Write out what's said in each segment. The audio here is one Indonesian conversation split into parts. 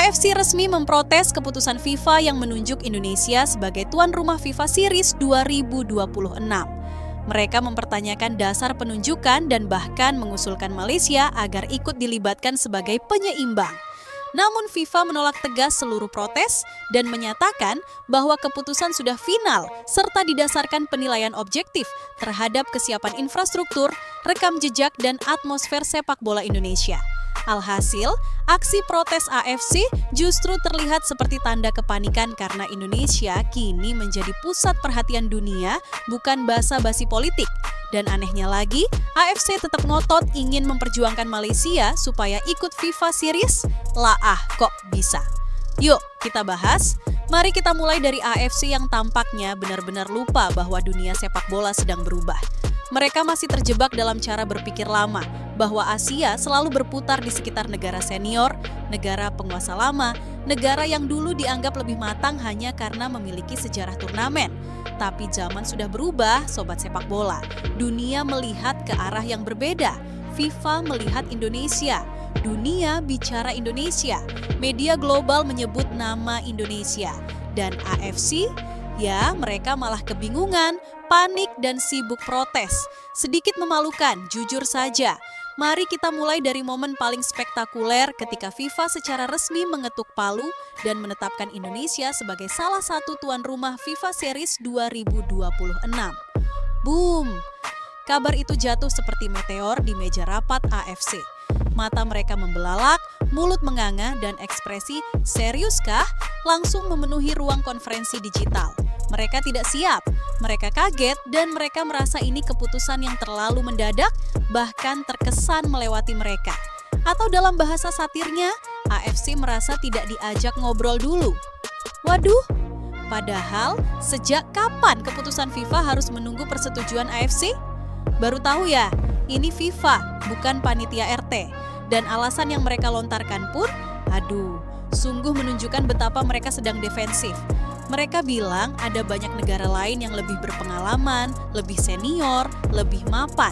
AFC resmi memprotes keputusan FIFA yang menunjuk Indonesia sebagai tuan rumah FIFA Series 2026. Mereka mempertanyakan dasar penunjukan dan bahkan mengusulkan Malaysia agar ikut dilibatkan sebagai penyeimbang. Namun FIFA menolak tegas seluruh protes dan menyatakan bahwa keputusan sudah final serta didasarkan penilaian objektif terhadap kesiapan infrastruktur, rekam jejak, dan atmosfer sepak bola Indonesia. Alhasil, aksi protes AFC justru terlihat seperti tanda kepanikan karena Indonesia kini menjadi pusat perhatian dunia, bukan basa-basi politik. Dan anehnya lagi, AFC tetap ngotot ingin memperjuangkan Malaysia supaya ikut FIFA Series. Kok bisa? Yuk, kita bahas. Mari kita mulai dari AFC yang tampaknya benar-benar lupa bahwa dunia sepak bola sedang berubah. Mereka masih terjebak dalam cara berpikir lama, bahwa Asia selalu berputar di sekitar negara senior, negara penguasa lama, negara yang dulu dianggap lebih matang hanya karena memiliki sejarah turnamen. Tapi zaman sudah berubah, sobat sepak bola. Dunia melihat ke arah yang berbeda. FIFA melihat Indonesia. Dunia bicara Indonesia. Media global menyebut nama Indonesia. Dan AFC, ya mereka malah kebingungan, panik, dan sibuk protes. Sedikit memalukan, jujur saja. Mari kita mulai dari momen paling spektakuler ketika FIFA secara resmi mengetuk palu dan menetapkan Indonesia sebagai salah satu tuan rumah FIFA Series 2026. Boom! Kabar itu jatuh seperti meteor di meja rapat AFC. Mata mereka membelalak, mulut menganga, dan ekspresi "seriuskah?" langsung memenuhi ruang konferensi digital. Mereka tidak siap, mereka kaget, dan mereka merasa ini keputusan yang terlalu mendadak, bahkan terkesan melewati mereka. Atau dalam bahasa satirnya, AFC merasa tidak diajak ngobrol dulu. Waduh, padahal sejak kapan keputusan FIFA harus menunggu persetujuan AFC? Baru tahu ya, ini FIFA, bukan panitia RT. Dan alasan yang mereka lontarkan pun, sungguh menunjukkan betapa mereka sedang defensif. Mereka bilang ada banyak negara lain yang lebih berpengalaman, lebih senior, lebih mapan.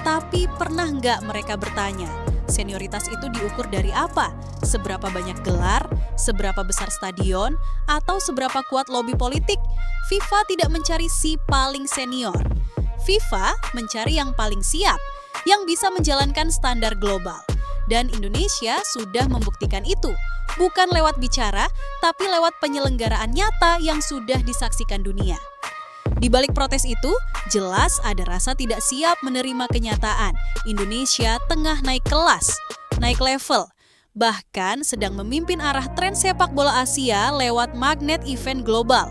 Tapi pernah nggak mereka bertanya, senioritas itu diukur dari apa? Seberapa banyak gelar, seberapa besar stadion, atau seberapa kuat lobi politik? FIFA tidak mencari si paling senior. FIFA mencari yang paling siap, yang bisa menjalankan standar global. Dan Indonesia sudah membuktikan itu. Bukan lewat bicara, tapi lewat penyelenggaraan nyata yang sudah disaksikan dunia. Di balik protes itu, jelas ada rasa tidak siap menerima kenyataan. Indonesia tengah naik kelas, naik level, bahkan sedang memimpin arah tren sepak bola Asia lewat magnet event global.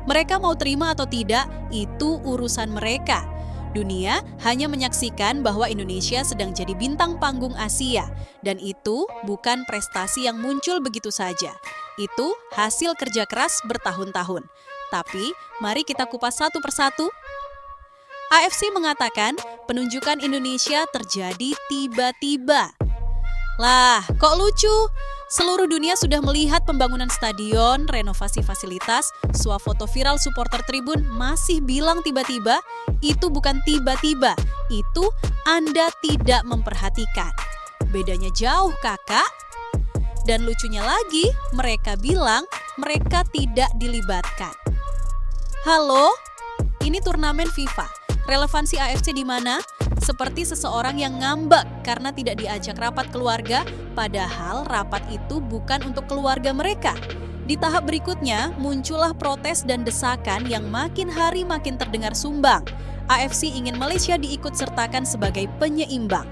Mereka mau terima atau tidak, itu urusan mereka. Dunia hanya menyaksikan bahwa Indonesia sedang jadi bintang panggung Asia. Dan itu bukan prestasi yang muncul begitu saja. Itu hasil kerja keras bertahun-tahun. Tapi mari kita kupas satu persatu. AFC mengatakan penunjukan Indonesia terjadi tiba-tiba. Lah, kok lucu? Seluruh dunia sudah melihat pembangunan stadion, renovasi fasilitas, swafoto viral supporter tribun masih bilang tiba-tiba. Itu bukan tiba-tiba, itu Anda tidak memperhatikan. Bedanya jauh, kakak. Dan lucunya lagi, mereka bilang mereka tidak dilibatkan. Halo, ini turnamen FIFA. Relevansi AFC di mana? Seperti seseorang yang ngambek karena tidak diajak rapat keluarga, padahal rapat itu bukan untuk keluarga mereka. Di tahap berikutnya, muncullah protes dan desakan yang makin hari makin terdengar sumbang. AFC ingin Malaysia diikut sertakan sebagai penyeimbang.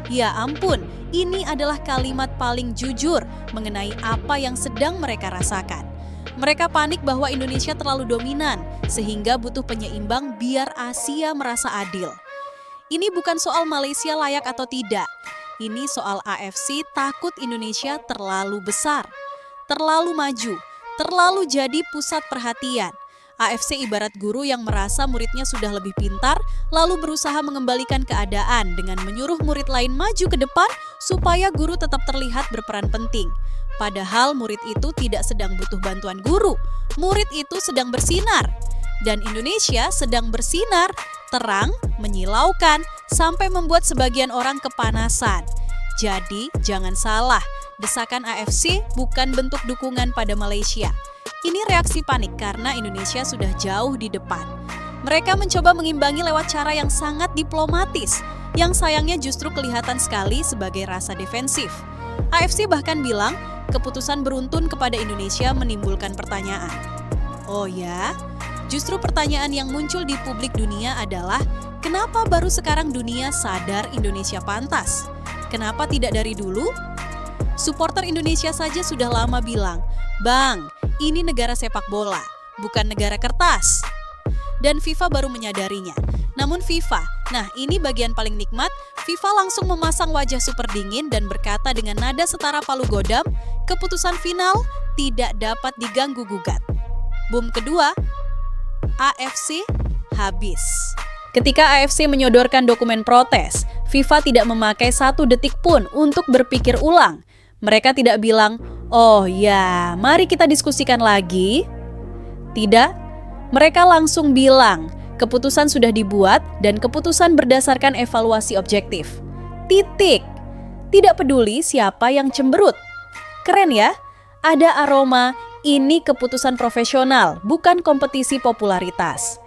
Ya ampun, ini adalah kalimat paling jujur mengenai apa yang sedang mereka rasakan. Mereka panik bahwa Indonesia terlalu dominan, sehingga butuh penyeimbang biar Asia merasa adil. Ini bukan soal Malaysia layak atau tidak. Ini soal AFC takut Indonesia terlalu besar, terlalu maju, terlalu jadi pusat perhatian. AFC ibarat guru yang merasa muridnya sudah lebih pintar, lalu berusaha mengembalikan keadaan dengan menyuruh murid lain maju ke depan supaya guru tetap terlihat berperan penting. Padahal murid itu tidak sedang butuh bantuan guru, murid itu sedang bersinar. Dan Indonesia sedang bersinar, terang, menyilaukan, sampai membuat sebagian orang kepanasan. Jadi, jangan salah, desakan AFC bukan bentuk dukungan pada Malaysia. Ini reaksi panik karena Indonesia sudah jauh di depan. Mereka mencoba mengimbangi lewat cara yang sangat diplomatis, yang sayangnya justru kelihatan sekali sebagai rasa defensif. AFC bahkan bilang, keputusan beruntun kepada Indonesia menimbulkan pertanyaan. Oh ya? Justru pertanyaan yang muncul di publik dunia adalah, kenapa baru sekarang dunia sadar Indonesia pantas? Kenapa tidak dari dulu? Supporter Indonesia saja sudah lama bilang, "Bang, ini negara sepak bola, bukan negara kertas." Dan FIFA baru menyadarinya. Namun FIFA, nah ini bagian paling nikmat, FIFA langsung memasang wajah super dingin dan berkata dengan nada setara palu godam, keputusan final tidak dapat diganggu-gugat. Boom kedua, AFC habis. Ketika AFC menyodorkan dokumen protes, FIFA tidak memakai 1 detik pun untuk berpikir ulang. Mereka tidak bilang, "Oh ya, mari kita diskusikan lagi." Tidak, mereka langsung bilang, keputusan sudah dibuat dan keputusan berdasarkan evaluasi objektif. Titik. Tidak peduli siapa yang cemberut. Keren ya? Ada aroma, ini keputusan profesional, bukan kompetisi popularitas.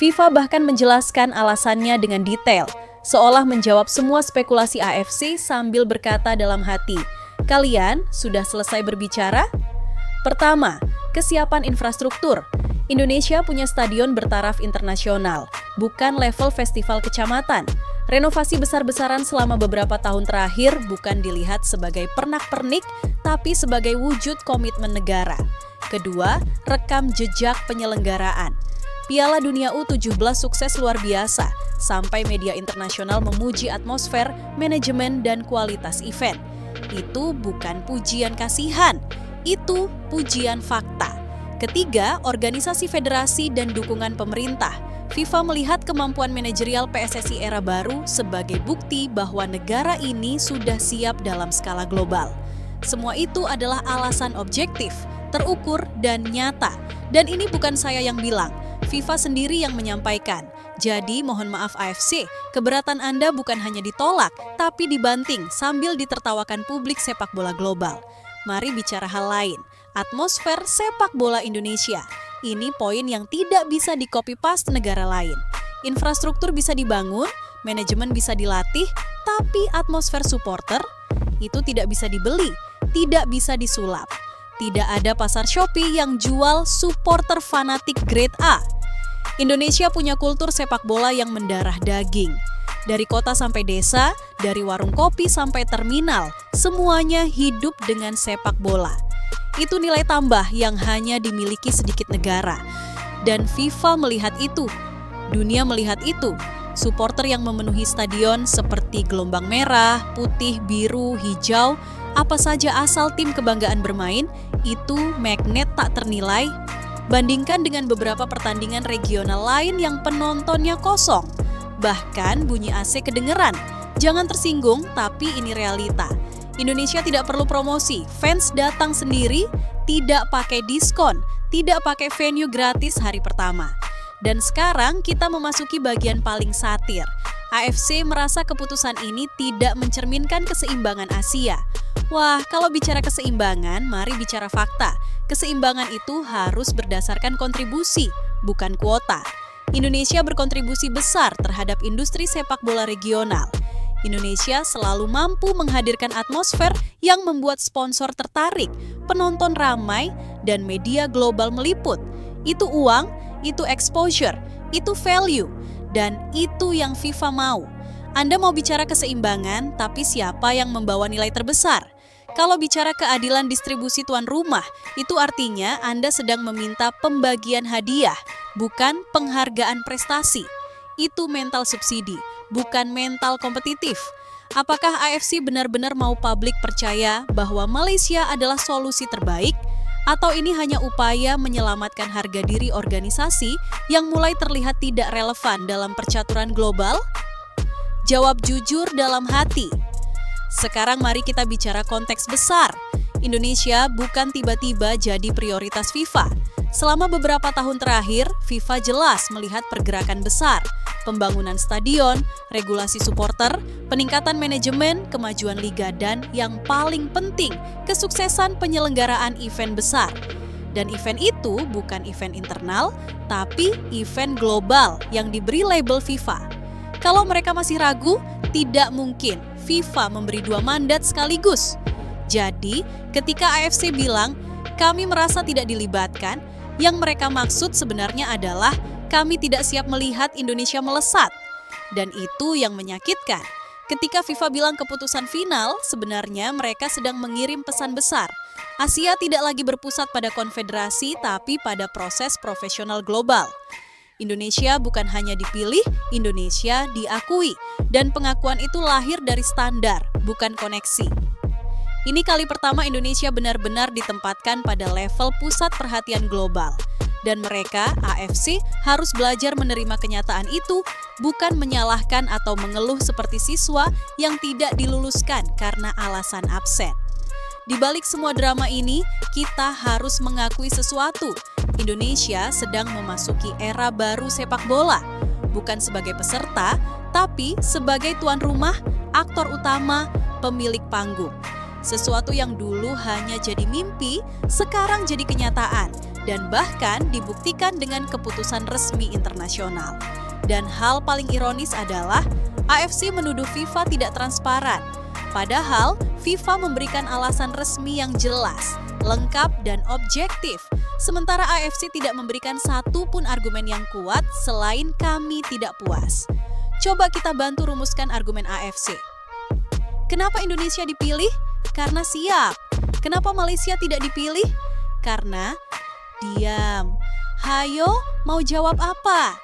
FIFA bahkan menjelaskan alasannya dengan detail, seolah menjawab semua spekulasi AFC sambil berkata dalam hati, "Kalian sudah selesai berbicara?" Pertama, kesiapan infrastruktur. Indonesia punya stadion bertaraf internasional, bukan level festival kecamatan. Renovasi besar-besaran selama beberapa tahun terakhir bukan dilihat sebagai pernak-pernik, tapi sebagai wujud komitmen negara. Kedua, rekam jejak penyelenggaraan. Piala Dunia U17 sukses luar biasa, sampai media internasional memuji atmosfer, manajemen, dan kualitas event. Itu bukan pujian kasihan, itu pujian fakta. Ketiga, organisasi federasi dan dukungan pemerintah. FIFA melihat kemampuan manajerial PSSI era baru sebagai bukti bahwa negara ini sudah siap dalam skala global. Semua itu adalah alasan objektif, terukur, dan nyata. Dan ini bukan saya yang bilang, FIFA sendiri yang menyampaikan. Jadi mohon maaf AFC, keberatan Anda bukan hanya ditolak, tapi dibanting sambil ditertawakan publik sepak bola global. Mari bicara hal lain, atmosfer sepak bola Indonesia. Ini poin yang tidak bisa di-copy-paste negara lain. Infrastruktur bisa dibangun, manajemen bisa dilatih, tapi atmosfer supporter itu tidak bisa dibeli, tidak bisa disulap. Tidak ada pasar Shopee yang jual supporter fanatik grade A. Indonesia punya kultur sepak bola yang mendarah daging. Dari kota sampai desa, dari warung kopi sampai terminal, semuanya hidup dengan sepak bola. Itu nilai tambah yang hanya dimiliki sedikit negara. Dan FIFA melihat itu, dunia melihat itu. Supporter yang memenuhi stadion seperti gelombang merah, putih, biru, hijau, apa saja asal tim kebanggaan bermain, itu magnet tak ternilai. Bandingkan dengan beberapa pertandingan regional lain yang penontonnya kosong. Bahkan bunyi AC kedengeran. Jangan tersinggung, tapi ini realita. Indonesia tidak perlu promosi, fans datang sendiri, tidak pakai diskon, tidak pakai venue gratis hari pertama. Dan sekarang kita memasuki bagian paling satir. AFC merasa keputusan ini tidak mencerminkan keseimbangan Asia. Wah, kalau bicara keseimbangan, mari bicara fakta. Keseimbangan itu harus berdasarkan kontribusi, bukan kuota. Indonesia berkontribusi besar terhadap industri sepak bola regional. Indonesia selalu mampu menghadirkan atmosfer yang membuat sponsor tertarik, penonton ramai, dan media global meliput. Itu uang, itu exposure, itu value, dan itu yang FIFA mau. Anda mau bicara keseimbangan, tapi siapa yang membawa nilai terbesar? Kalau bicara keadilan distribusi tuan rumah, itu artinya Anda sedang meminta pembagian hadiah, bukan penghargaan prestasi. Itu mental subsidi, bukan mental kompetitif. Apakah AFC benar-benar mau publik percaya bahwa Malaysia adalah solusi terbaik? Atau ini hanya upaya menyelamatkan harga diri organisasi yang mulai terlihat tidak relevan dalam percaturan global? Jawab jujur dalam hati. Sekarang mari kita bicara konteks besar. Indonesia bukan tiba-tiba jadi prioritas FIFA. Selama beberapa tahun terakhir, FIFA jelas melihat pergerakan besar, pembangunan stadion, regulasi supporter, peningkatan manajemen, kemajuan liga, dan yang paling penting, kesuksesan penyelenggaraan event besar. Dan event itu bukan event internal, tapi event global yang diberi label FIFA. Kalau mereka masih ragu, tidak mungkin FIFA memberi 2 mandat sekaligus. Jadi, ketika AFC bilang, kami merasa tidak dilibatkan, yang mereka maksud sebenarnya adalah kami tidak siap melihat Indonesia melesat. Dan itu yang menyakitkan. Ketika FIFA bilang keputusan final, sebenarnya mereka sedang mengirim pesan besar. Asia tidak lagi berpusat pada konfederasi, tapi pada proses profesional global. Indonesia bukan hanya dipilih, Indonesia diakui. Dan pengakuan itu lahir dari standar, bukan koneksi. Ini kali pertama Indonesia benar-benar ditempatkan pada level pusat perhatian global. Dan mereka, AFC, harus belajar menerima kenyataan itu, bukan menyalahkan atau mengeluh seperti siswa yang tidak diluluskan karena alasan absen. Di balik semua drama ini, kita harus mengakui sesuatu. Indonesia sedang memasuki era baru sepak bola, bukan sebagai peserta, tapi sebagai tuan rumah, aktor utama, pemilik panggung. Sesuatu yang dulu hanya jadi mimpi, sekarang jadi kenyataan, dan bahkan dibuktikan dengan keputusan resmi internasional. Dan hal paling ironis adalah AFC menuduh FIFA tidak transparan. Padahal FIFA memberikan alasan resmi yang jelas, lengkap, dan objektif. Sementara AFC tidak memberikan satu pun argumen yang kuat selain kami tidak puas. Coba kita bantu rumuskan argumen AFC. Kenapa Indonesia dipilih? Karena siap. Kenapa Malaysia tidak dipilih? Karena diam. Hayo, mau jawab apa?